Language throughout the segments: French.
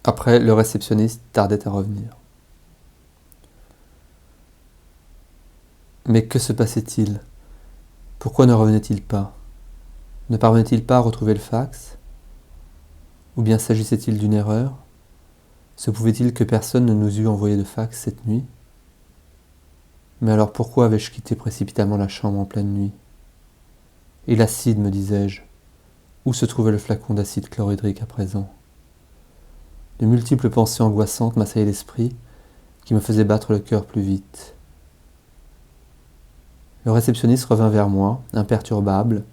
Après, le réceptionniste tardait à revenir. Mais que se passait-il? Pourquoi ne revenait-il pas? Ne parvenait-il pas à retrouver le fax? Ou bien s'agissait-il d'une erreur? Se pouvait-il que personne ne nous eût envoyé de fax cette nuit? Mais alors pourquoi avais-je quitté précipitamment la chambre en pleine nuit? Et l'acide, me disais-je. Où se trouvait le flacon d'acide chlorhydrique à présent? De multiples pensées angoissantes m'assaillaient l'esprit, qui me faisaient battre le cœur plus vite. Le réceptionniste revint vers moi, imperturbable,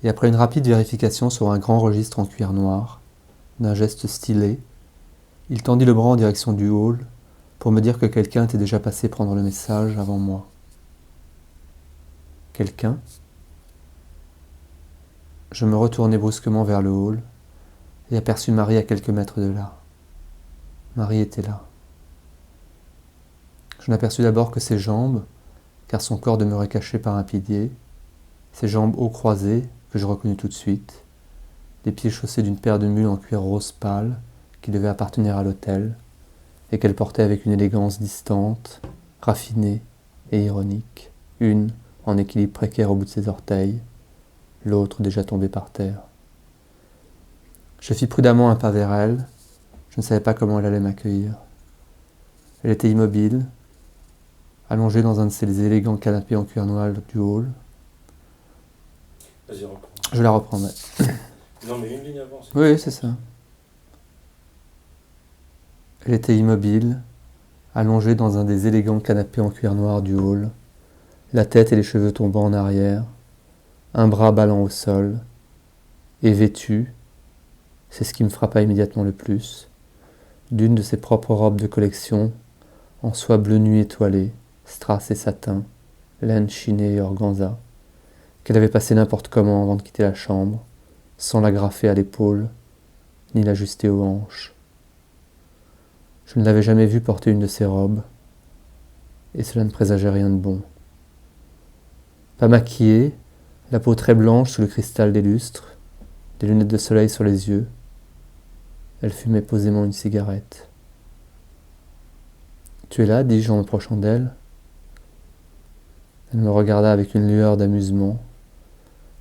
et après une rapide vérification sur un grand registre en cuir noir, d'un geste stylé, il tendit le bras en direction du hall pour me dire que quelqu'un était déjà passé prendre le message avant moi. Quelqu'un? Je me retournai brusquement vers le hall et aperçus Marie à quelques mètres de là. Marie était là. Je n'aperçus d'abord que ses jambes, car son corps demeurait caché par un pilier, ses jambes haut croisées, que je reconnus tout de suite, les pieds chaussés d'une paire de mules en cuir rose pâle qui devait appartenir à l'hôtel, et qu'elle portait avec une élégance distante, raffinée et ironique, une en équilibre précaire au bout de ses orteils, l'autre déjà tombée par terre. Je fis prudemment un pas vers elle, je ne savais pas comment elle allait m'accueillir. Elle était immobile, allongée dans un de ces élégants canapés en cuir noir du hall. Vas-y, reprends. Je la reprendrai. Non, mais une ligne avant. Oui, c'est ça. Elle était immobile, allongée dans un des élégants canapés en cuir noir du hall, la tête et les cheveux tombant en arrière, un bras ballant au sol, et vêtue, c'est ce qui me frappa immédiatement le plus, d'une de ses propres robes de collection, en soie bleu nuit étoilée, strass et satin, laine chinée et organza, qu'elle avait passé n'importe comment avant de quitter la chambre, sans l'agrafer à l'épaule, ni l'ajuster aux hanches. Je ne l'avais jamais vue porter une de ces robes, et cela ne présageait rien de bon. Pas maquillée, la peau très blanche sous le cristal des lustres, des lunettes de soleil sur les yeux, elle fumait posément une cigarette. « Tu es là ?» dis-je en m'approchant d'elle. Elle me regarda avec une lueur d'amusement,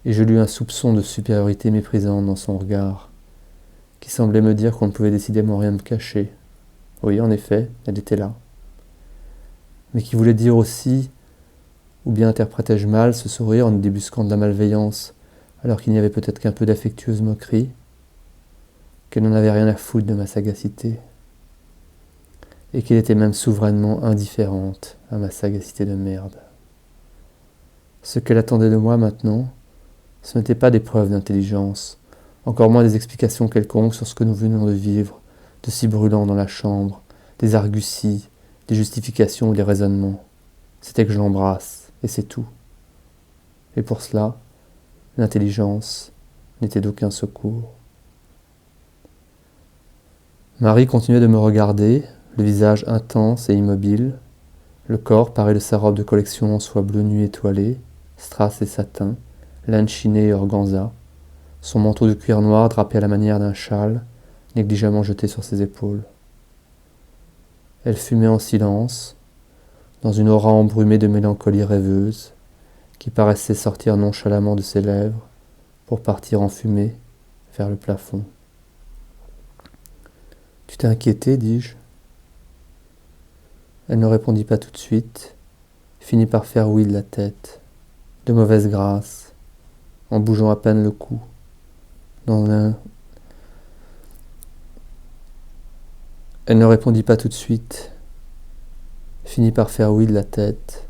et je lus un soupçon de supériorité méprisante dans son regard, qui semblait me dire qu'on ne pouvait décidément rien me cacher. Oui, en effet, elle était là. Mais qui voulait dire aussi, ou bien interprétais-je mal ce sourire en y débusquant de la malveillance, alors qu'il n'y avait peut-être qu'un peu d'affectueuse moquerie, qu'elle n'en avait rien à foutre de ma sagacité, et qu'elle était même souverainement indifférente à ma sagacité de merde. Ce qu'elle attendait de moi maintenant, ce n'était pas des preuves d'intelligence, encore moins des explications quelconques sur ce que nous venions de vivre, de si brûlant dans la chambre, des arguties, des justifications ou des raisonnements. C'était que je l'embrasse, et c'est tout. Et pour cela, l'intelligence n'était d'aucun secours. Marie continuait de me regarder, le visage intense et immobile, le corps paré de sa robe de collection en soie bleu nuit étoilée, strass et satin, laine chinée et organza, son manteau de cuir noir drapé à la manière d'un châle, négligemment jeté sur ses épaules. Elle fumait en silence, dans une aura embrumée de mélancolie rêveuse, qui paraissait sortir nonchalamment de ses lèvres pour partir en fumée vers le plafond. « Tu t'es inquiété, dis-je. » Elle ne répondit pas tout de suite, finit par faire oui de la tête, de mauvaise grâce, en bougeant à peine le cou, Elle ne répondit pas tout de suite, finit par faire oui de la tête,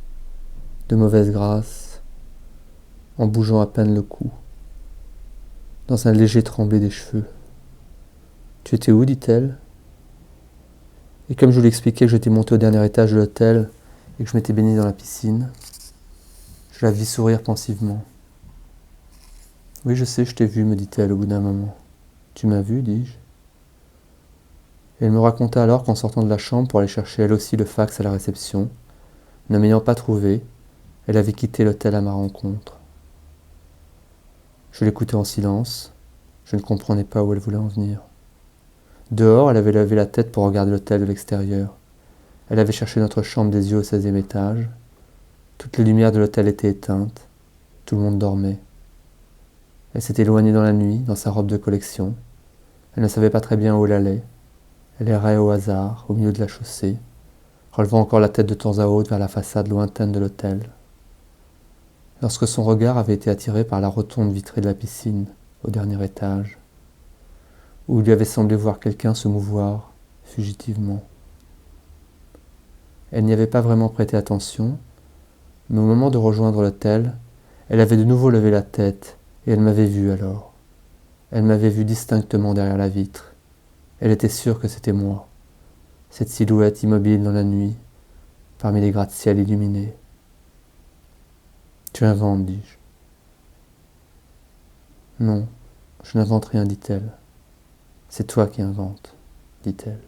de mauvaise grâce, en bougeant à peine le cou, dans un léger tremblé des cheveux. « Tu étais où ?» dit-elle. Et comme je lui expliquais que j'étais monté au dernier étage de l'hôtel et que je m'étais baigné dans la piscine, je la vis sourire pensivement. « Oui, je sais, je t'ai vu, me dit-elle au bout d'un moment. »« Tu m'as vu, dis-je. » Et elle me raconta alors qu'en sortant de la chambre pour aller chercher elle aussi le fax à la réception, ne m'ayant pas trouvé, elle avait quitté l'hôtel à ma rencontre. Je l'écoutais en silence, je ne comprenais pas où elle voulait en venir. Dehors, elle avait levé la tête pour regarder l'hôtel de l'extérieur. Elle avait cherché notre chambre des yeux au 16e étage. Toutes les lumières de l'hôtel étaient éteintes. Tout le monde dormait. Elle s'était éloignée dans la nuit, dans sa robe de collection. Elle ne savait pas très bien où elle allait. Elle errait au hasard, au milieu de la chaussée, relevant encore la tête de temps à autre vers la façade lointaine de l'hôtel. Lorsque son regard avait été attiré par la rotonde vitrée de la piscine, au dernier étage, où il lui avait semblé voir quelqu'un se mouvoir fugitivement. Elle n'y avait pas vraiment prêté attention, mais au moment de rejoindre l'hôtel, elle avait de nouveau levé la tête, et elle m'avait vu alors. Elle m'avait vu distinctement derrière la vitre. Elle était sûre que c'était moi, cette silhouette immobile dans la nuit, parmi les gratte-ciels illuminés. « Tu inventes, dis-je. »« Non, je n'invente rien, dit-elle. C'est toi qui inventes, dit-elle.